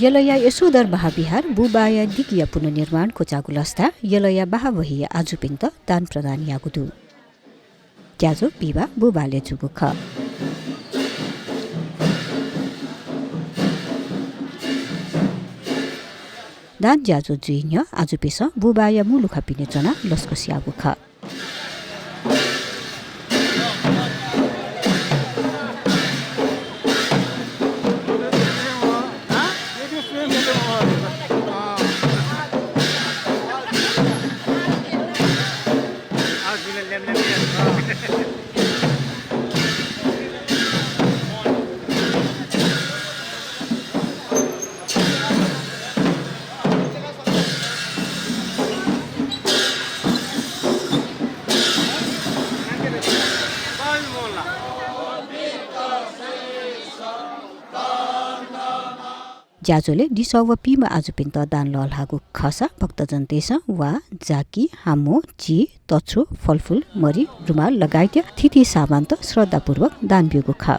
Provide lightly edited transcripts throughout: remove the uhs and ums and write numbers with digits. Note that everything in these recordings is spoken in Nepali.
यलया यशोधर महाविहार बुबाया दिकिया पुनर्निर्माण को चागुलस्था यलया बाहावही आजुपिन्त दान प्रदान यागुदु ज्याजो पिबा बुबाले जुगुख दान ज्याजो जुइन्य आजुपिस बुबाया मुलुखा पिने चना लस्को स्यागुख ज्याजोले डिसव पिमा आजुपिन्त दान ललहागु खसा भक्तजन देश वा जाकी हामो ची तछु फलफुल मरी रुमाल लगायत थिति सामान त श्रद्धापूर्वक दान बिगु खा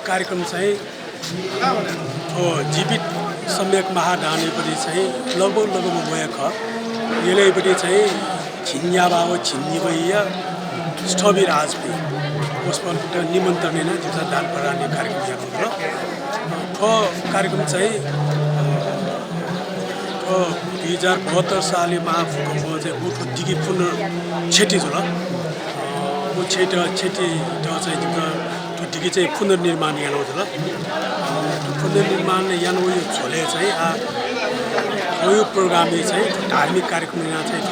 कार्यक्रम चाहिँ जीवित सम्यक महादानीपट्टि चाहिँ लगभग गएको यसैपट्टि चाहिँ छिन्या बाबु छिन्नी भैया स्टबी राजपी उसपल्ट निमन्त्रण होइन जुन दान प्रदान कार्यक्रम यहाँ ठो कार्यक्रम चाहिँ 2072 साल महाभूकम्प चाहिँ उठो दिगी पुनः क्षति होला ऊ क्षति चाहिँ दिगी चाहिँ पुनर्निर्माण यहाँ होला पुनर्निर्माण यहाँ यो छोले चाहिँ यो प्रोग्राम चाहिँ धार्मिक कार्यक्रम यहाँ चाहिँ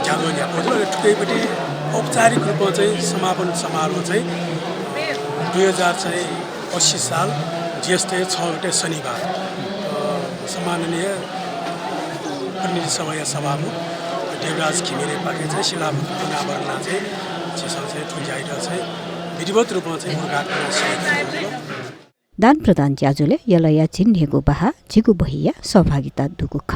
ज्यादा ल्याएको छ र ठुकैपट्टि औपचारिक रूपमा चाहिँ समापन समारोह चाहिँ 2080 साल ज्येष्ठ 6 गते शनिबार सम्माननीय प्रतिनिधि सभा सभामुख देवराज घिमिरे पार्टी चाहिँ शिलामुख अनावरण चाहिँ त्यसो चाहिँ ठुजाइर चाहिँ विधिवत रूपमा चाहिँ उद्घाटन दान प्रदान ज्याजुले यलया चिन्हेको बाहा जिगु बहिया सहभागिता दुगुख